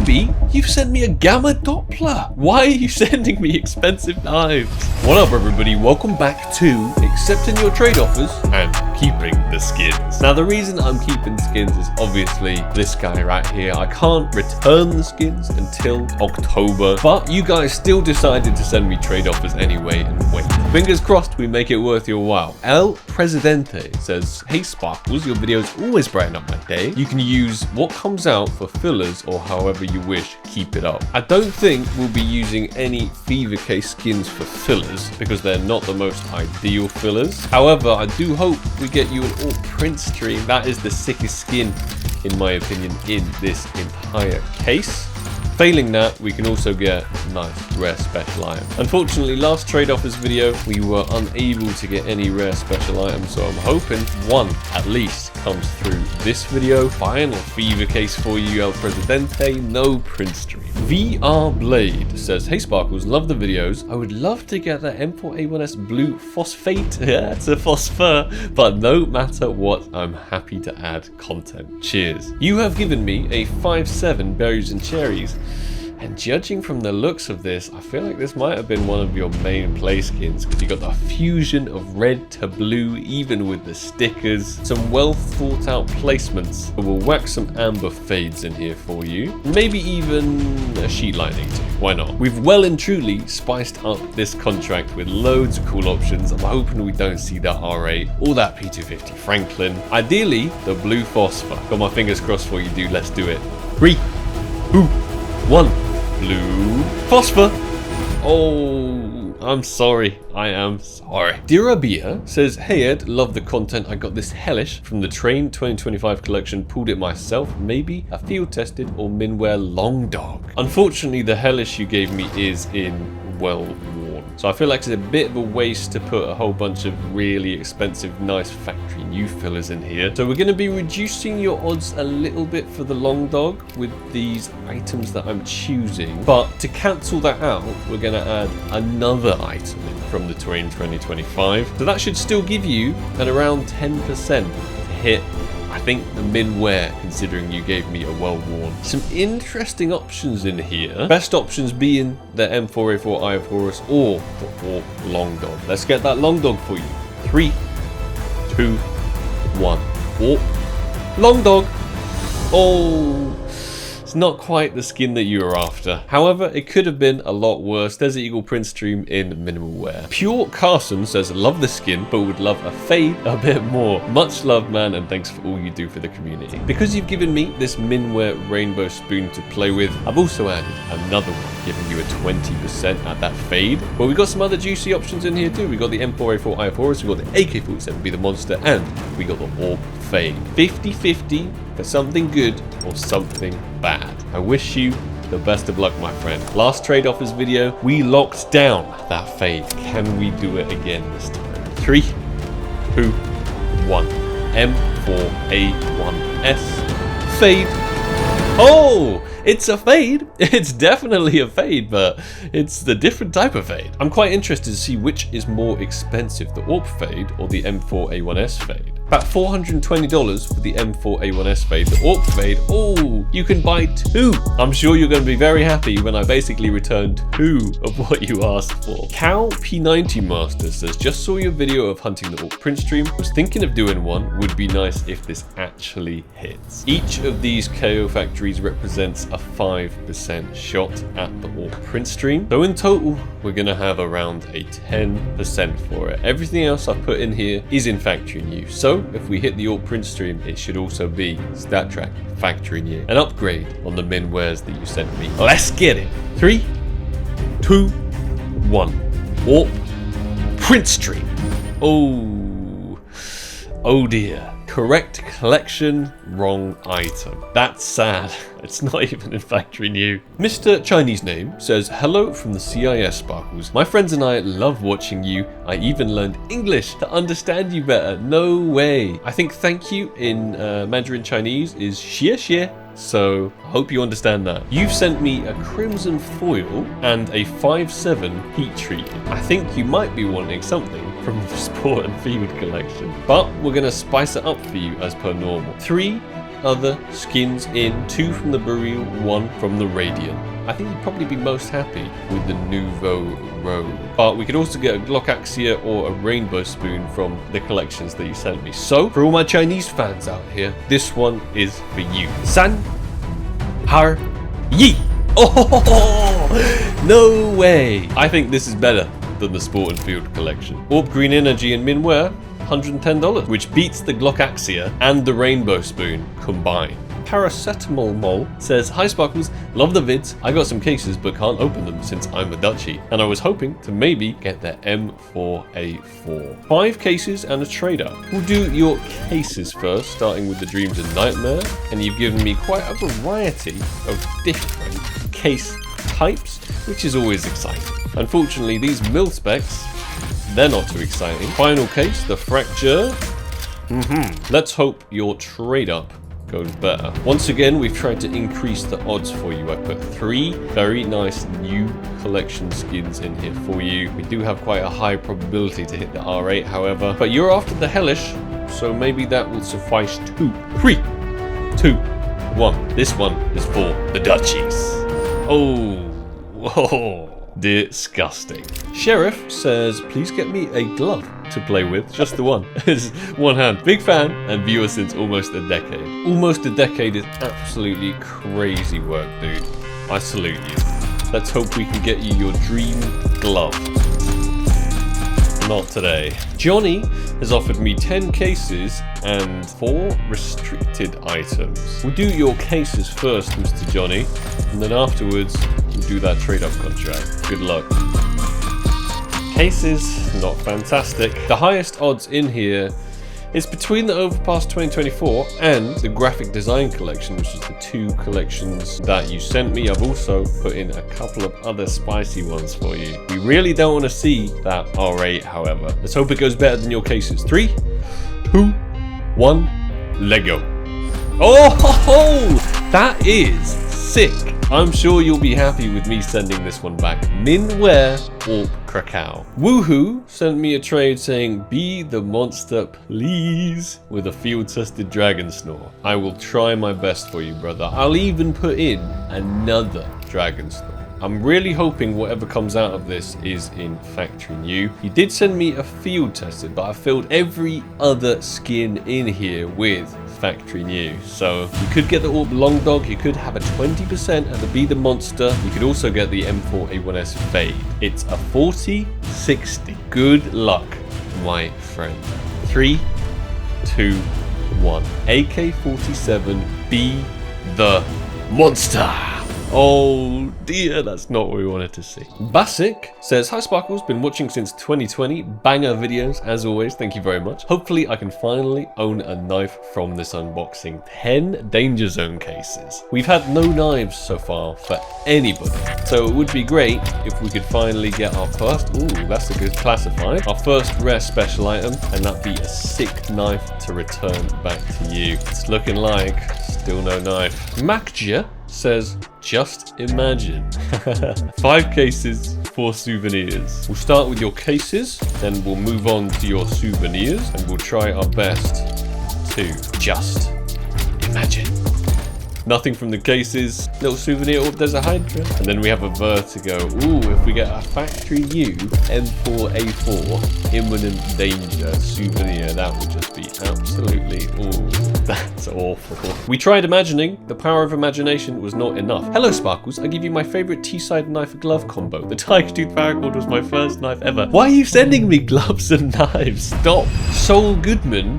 Newbie, you've sent me a Gamma Doppler. Why are you sending me expensive knives? What up, everybody? Welcome back to accepting your trade offers and keeping the skins. Now, the reason I'm keeping skins is obviously this guy right here. I can't return the skins until October, but you guys still decided to send me trade offers anyway, and wait. Fingers crossed we make it worth your while. El Presidente says, hey Sparkles, your videos always brighten up my day. You can use what comes out for fillers or however you wish. Keep it up. I don't think we'll be using any Fever Case skins for fillers because they're not the most ideal fillers. However, I do hope we get you an AWP print stream. That is the sickest skin, in my opinion, in this entire case. Failing that, we can also get nice rare special items. Unfortunately, last trade offers video, we were unable to get any rare special items, so I'm hoping one at least comes through this video. Final Fever Case for you, El Presidente, no print stream. VR Blade says, hey Sparkles, love the videos. I would love to get the M4A1S blue phosphate to phosphor, but no matter what, I'm happy to add content. Cheers. You have given me a 5.7 berries and cherries. And judging from the looks of this, I feel like this might have been one of your main play skins because you got the fusion of red to blue, even with the stickers. Some well thought out placements. We'll whack some amber fades in here for you. Maybe even a sheet lining too. Why not? We've well and truly spiced up this contract with loads of cool options. I'm hoping we don't see that R8 or that P250 Franklin. Ideally, the blue phosphor. Got my fingers crossed for you, dude. Let's do it. 3, 2, 1. Blue phosphor. Oh, I'm sorry. I am sorry. Dirabia says, hey Ed, love the content. I got this hellish from the Train 2025 collection. Pulled it myself. Maybe a field tested or Minwear long dog. Unfortunately, the hellish you gave me is in well worn. So I feel like it's a bit of a waste to put a whole bunch of really expensive, nice factory new fillers in here. So we're going to be reducing your odds a little bit for the long dog with these items that I'm choosing. But to cancel that out, we're going to add another item in from the Train 2025. So that should still give you at around 10% to hit, I think, the min wear, considering you gave me a well-worn. Some interesting options in here. Best options being the M4A4 Eye of Horus or the AWP Long Dog. Let's get that Long Dog for you. 3, 2, 1. AWP Long Dog. Oh, it's not quite the skin that you were after. However, it could have been a lot worse. Desert Eagle print stream in minimal wear. Pure Carson says, love the skin, but would love a fade a bit more. Much love, man, and thanks for all you do for the community. Because you've given me this minwear rainbow spoon to play with, I've also added another one, giving you a 20% at that fade. But we got some other juicy options in here too. We got the M4A4 Eye of Horus, we got the AK-47 Be the Monster, and we got the AWP Fade. 50-50 for something good or something bad. I wish you the best of luck, my friend. Last trade offers video, we locked down that fade. Can we do it again this time? 3, 2, 1. M4A1S fade. Oh, it's a fade. It's definitely a fade, but it's the different type of fade. I'm quite interested to see which is more expensive, the AWP fade or the M4A1S fade. About $420 for the M4A1S fade. The AWP fade, oh, you can buy 2. I'm sure you're going to be very happy when I basically return 2 of what you asked for. Cal P90 Master says, just saw your video of hunting the AWP print stream. Was thinking of doing one. Would be nice if this actually hits. Each of these KO factories represents a 5% shot at the AWP print stream. So in total, we're going to have around a 10% for it. Everything else I've put in here is in factory new. So if we hit the AWP print stream, it should also be stat track factory new. An upgrade on the min wares that you sent me. Let's get it. 3, 2, 1. AWP print stream. Oh dear. Correct collection, wrong item. That's sad. It's not even in factory new. Mr. Chinese Name says, hello from the CIS Sparkles. My friends and I love watching you. I even learned English to understand you better. No way. I think thank you in Mandarin Chinese is xie xie. So I hope you understand that. You've sent me a crimson foil and a 5.7 heat treat. I think you might be wanting something from the Sport and Feed collection, but we're going to spice it up for you as per normal. 3, other skins in, 2 from the Beryl, 1 from the Radiant. I think you'd probably be most happy with the Nouveau Road. But we could also get a Glock Axia or a Rainbow Spoon from the collections that you sent me. So, for all my Chinese fans out here, this one is for you. San Har Yi. Oh, no way. I think this is better than the Sport and Field collection. AWP Green Energy and Minwear, $110, which beats the Glock Axia and the Rainbow Spoon combined. Paracetamol Mol says, "Hi Sparkles, love the vids. I got some cases but can't open them since I'm a Dutchie, and I was hoping to maybe get their M4A4. 5 cases and a trader. We'll do your cases first, starting with the Dreams and Nightmare, and you've given me quite a variety of different case types, which is always exciting. Unfortunately, these mil specs, they're not too exciting. Final case, the Fracture. Let's hope your trade up goes better. Once again, we've tried to increase the odds for you. I put 3 very nice new collection skins in here for you. We do have quite a high probability to hit the R8, however, but you're after the Hellish, so maybe that will suffice too. 3, 2, 1. This one is for the Dutchies. Oh, whoa. Disgusting. Sheriff says, please get me a glove to play with, just the one. It's one hand. Big fan and viewer since almost a decade. Almost a decade is absolutely crazy work, dude. I salute you. Let's hope we can get you your dream glove. Not today. Johnny has offered me 10 cases and 4 restricted items. We'll do your cases first, Mr. Johnny, and then afterwards we'll do that trade-up contract. Good luck. Cases, not fantastic. The highest odds in here is between the Overpass 2024 and the Graphic Design Collection, which is the 2 collections that you sent me. I've also put in a couple of other spicy ones for you. We really don't want to see that R8, however. Let's hope it goes better than your cases. 3, 2, 1, Lego. Oh, that is sick. I'm sure you'll be happy with me sending this one back. Minwear or Krakow. Woohoo sent me a trade saying, be the monster please, with a field-tested Dragon Snore. I will try my best for you, brother. I'll even put in another Dragon Snore. I'm really hoping whatever comes out of this is in factory new. He did send me a field tested, but I filled every other skin in here with factory new. So you could get the AWP Long Dog, you could have a 20% at the Be the Monster, you could also get the M4A1S Fade. It's a 40-60. Good luck, my friend. 3, 2, 1. AK-47, Be the Monster. Oh dear, that's not what we wanted to see. Basic says, hi Sparkles, been watching since 2020. Banger videos, as always, thank you very much. Hopefully I can finally own a knife from this unboxing. 10 Danger Zone cases. We've had no knives so far for anybody, so it would be great if we could finally get our first, ooh, that's a good classified, our first rare special item, and that'd be a sick knife to return back to you. It's looking like still no knife. Macgia says, just imagine. 5 cases, 4 souvenirs. We'll start with your cases, then we'll move on to your souvenirs, and we'll try our best to just imagine. Nothing from the cases. Little souvenir. Oh, there's a Hydra. And then we have a Vertigo. Ooh, if we get a factory new M4A4 imminent danger souvenir, that would just be absolutely, ooh, that's awful. We tried imagining. The power of imagination was not enough. Hello, Sparkles. I give you my favorite T-side knife glove combo. The Tiger Tooth Paracord was my first knife ever. Why are you sending me gloves and knives? Stop. Soul Goodman,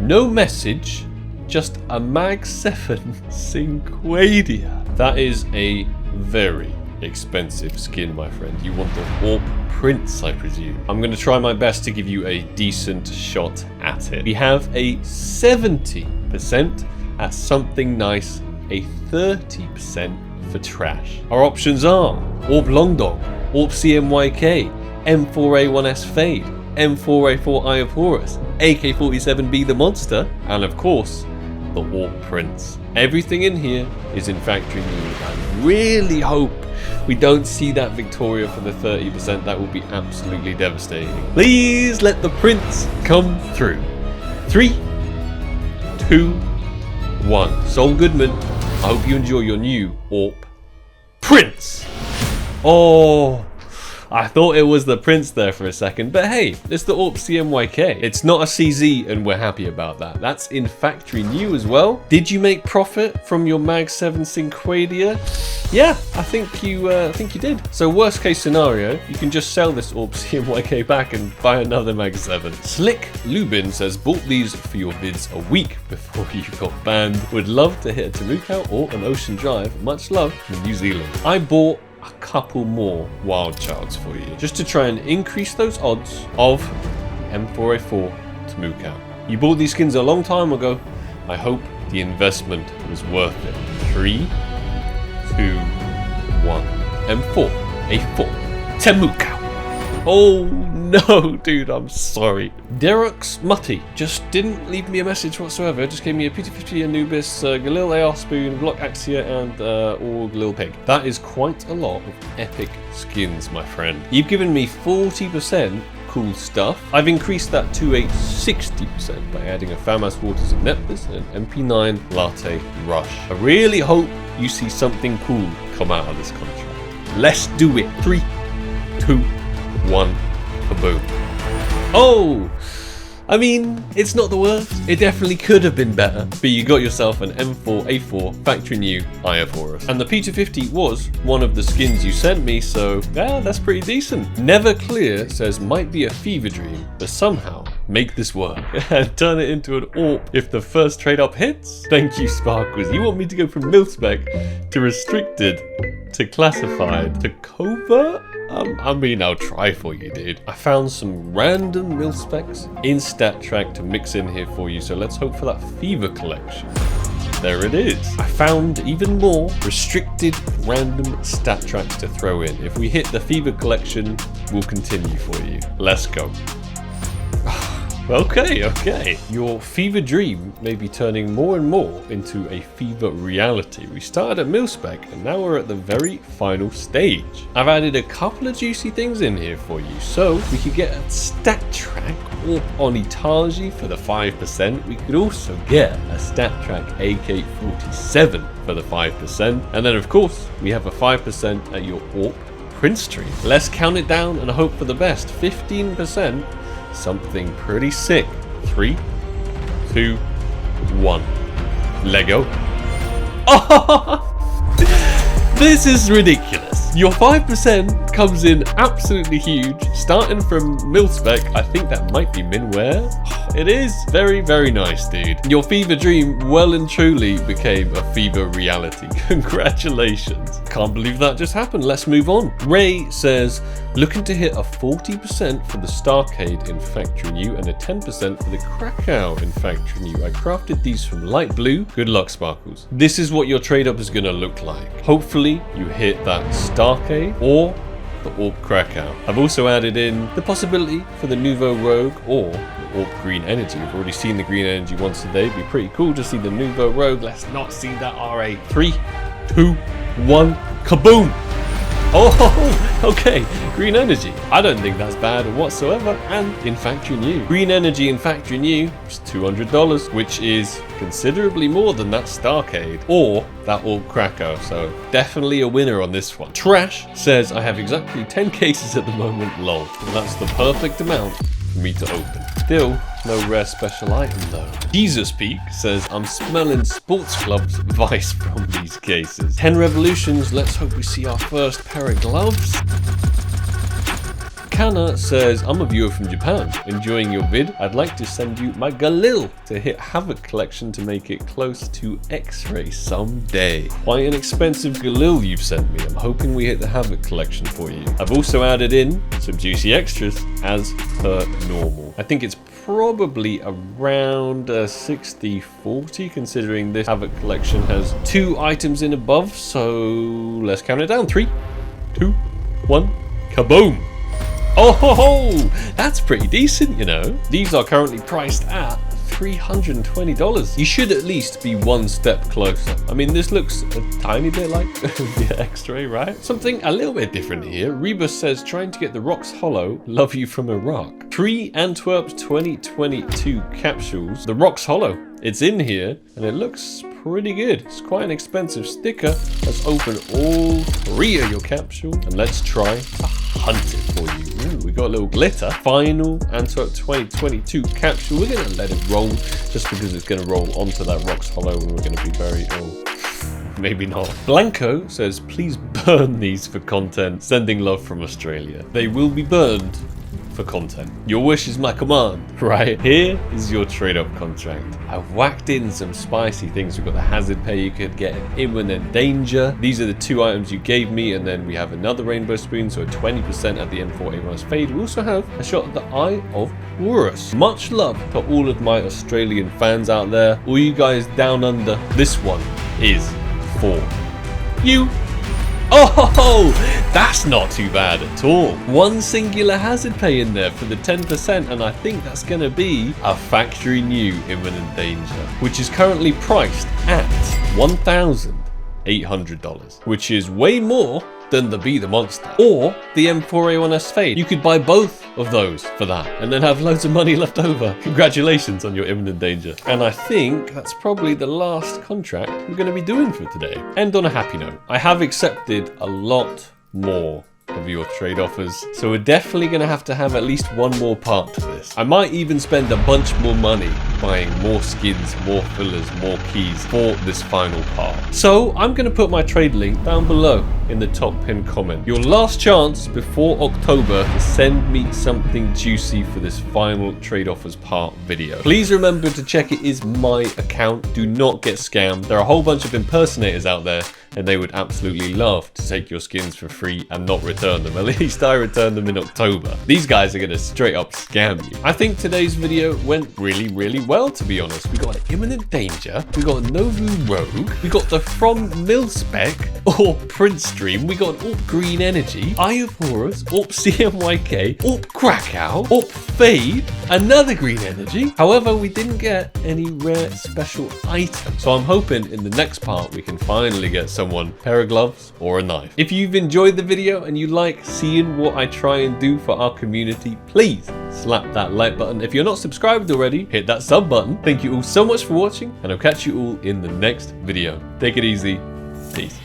no message. Just a Mag 7 Cinquadia. That is a very expensive skin, my friend. You want the AWP Prince, I presume. I'm going to try my best to give you a decent shot at it. We have a 70% at something nice, a 30% for trash. Our options are AWP Long Dog, AWP CMYK, M4A1S Fade, M4A4 Eye of Horus, AK-47 Be the Monster, and of course, the AWP Prince. Everything in here is in factory new. I really hope we don't see that Victoria for the 30%. That will be absolutely devastating. Please let the Prince come through. 3, 2, 1. Sol Goodman, I hope you enjoy your new AWP Prince. Oh, I thought it was the Prince there for a second, but hey, it's the AWP CMYK. It's not a CZ and we're happy about that. That's in factory new as well. Did you make profit from your Mag 7 Cinquadia? Yeah, I think you did. So worst case scenario, you can just sell this AWP CMYK back and buy another Mag 7. Slick Lubin says, bought these for your vids a week before you got banned. Would love to hit a Tamuka or an Ocean Drive. Much love from New Zealand. I bought a couple more wild childs for you, just to try and increase those odds of M4A4 Tamuka. You bought these skins a long time ago. I hope the investment was worth it. 3, 2, 1. M4A4 Tamuka. Oh no, dude, I'm sorry. Derek's Mutty just didn't leave me a message whatsoever. Just gave me a P250 Anubis, Galil AR Spoon, Glock Axia, and Org Lil Pig. That is quite a lot of epic skins, my friend. You've given me 40% cool stuff. I've increased that to a 60% by adding a FAMAS Waters of Neptus and an MP9 Latte Rush. I really hope you see something cool come out of this contract. Let's do it. 3, 2, 1, kaboom. Oh, I mean, it's not the worst. It definitely could have been better, but you got yourself an M4A4 factory new Iophorus. And the P250 was one of the skins you sent me, so yeah, that's pretty decent. Never Clear says, might be a fever dream, but somehow make this work and turn it into an AWP if the first trade up hits. Thank you, Sparkles. You want me to go from mil-spec to restricted to classified to covert? I mean, I'll try for you, dude. I found some random mil specs in StatTrak to mix in here for you, so let's hope for that Fever collection. There it is. I found even more restricted random StatTraks to throw in. If we hit the Fever collection, we'll continue for you. Let's go. Okay. Your fever dream may be turning more and more into a fever reality. We started at mil-spec and now we're at the very final stage. I've added a couple of juicy things in here for you. So we could get a StatTrak or Onitaji for the 5%. We could also get a StatTrak AK-47 for the 5%. And then of course, we have a 5% at your AWP Prince tree. Let's count it down and hope for the best. 15%. Something pretty sick. 3, 2, 1. Lego. Oh! This is ridiculous. Your 5% comes in absolutely huge, starting from mil-spec. I think that might be minware. It is very, very nice, dude. Your fever dream well and truly became a fever reality. Congratulations. Can't believe that just happened. Let's move on. Ray says, looking to hit a 40% for the Starcade in Factory New and a 10% for the Krakow in Factory New. I crafted these from light blue. Good luck, Sparkles. This is what your trade up is going to look like. Hopefully you hit that Starcade or the AWP Krakow. I've also added in the possibility for the Nouveau Rogue or the AWP Green Energy. We've already seen the Green Energy once today. It'd be pretty cool to see the Nouveau Rogue. Let's not see that RA. 3, 2, 1, kaboom! Oh, okay, Green Energy. I don't think that's bad whatsoever, and in Factory New. Green Energy in Factory New is $200, which is considerably more than that Starcade or that AWP Krakow, so definitely a winner on this one. Trash says, I have exactly 10 cases at the moment, lol. And that's the perfect amount for me to open. Still, no rare special item though. Jesus Peak says, I'm smelling Sports Club's vice from these cases. 10 revolutions, let's hope we see our first pair of gloves. Kana says, I'm a viewer from Japan, enjoying your vid. I'd like to send you my Galil to hit Havoc collection to make it close to X-Ray someday. Quite an expensive Galil you've sent me. I'm hoping we hit the Havoc collection for you. I've also added in some juicy extras as per normal. I think it's probably around 60-40 considering this Havoc collection has 2 items in above, so let's count it down. 3, 2, 1, kaboom! Oh ho ho! That's pretty decent, you know. These are currently priced at $320. You should at least be one step closer. I mean, this looks a tiny bit like the X-Ray, right? Something a little bit different here. Rebus says, trying to get the rocks hollow, love you from Iraq. 3 Antwerp's 2022 capsules. The rocks hollow. It's in here, and it looks pretty good. It's quite an expensive sticker. Let's open all 3 of your capsules and let's try to hunt it for you. Ooh, we got a little glitter. Final Antwerp 2022 capsule. We're going to let it roll just because it's going to roll onto that Rocks Hollow and we're going to be very maybe not. Blanco says, please burn these for content. Sending love from Australia. They will be burned for content. Your wish is my command. Right, here is your trade-up contract. I've whacked in some spicy things. We've got the hazard pay, you could get an imminent danger. These are the 2 items you gave me, and then we have another rainbow spoon, so a 20% at the M4A1 Fade. We also have a shot at the Eye of Horus. Much love to all of my Australian fans out there. All you guys down under, this one is for you. Oh, that's not too bad at all. 1 singular hazard pay in there for the 10%, and I think that's going to be a factory new imminent danger, which is currently priced at $1,800, which is way more than the Be the Monster or the M4A1S Fade. You could buy both of those for that and then have loads of money left over. Congratulations on your imminent danger. And I think that's probably the last contract we're going to be doing for today. End on a happy note. I have accepted a lot more of your trade offers, so we're definitely going to have at least one more part to this. I might even spend a bunch more money buying more skins, more fillers, more keys for this final part. So I'm going to put my trade link down below in the top pinned comment. Your last chance before October to send me something juicy for this final trade offers part video. Please remember to check it is my account. Do not get scammed. There are a whole bunch of impersonators out there and they would absolutely love to take your skins for free and not return them. At least I returned them in October. These guys are going to straight up scam you. I think today's video went really well, to be honest. We got an imminent danger. We got a Novu Rogue. We got the From Milspec or Prince Stream. We got AWP Green Energy, Eye of Horus, AWP CMYK, AWP Krakow, AWP Fade, another Green Energy. However, we didn't get any rare special items. So I'm hoping in the next part we can finally get someone a pair of gloves or a knife. If you've enjoyed the video and you like seeing what I try and do for our community, please slap that like button. If you're not subscribed already, hit that sub button. Thank you all so much for watching, and I'll catch you all in the next video. Take it easy. Peace.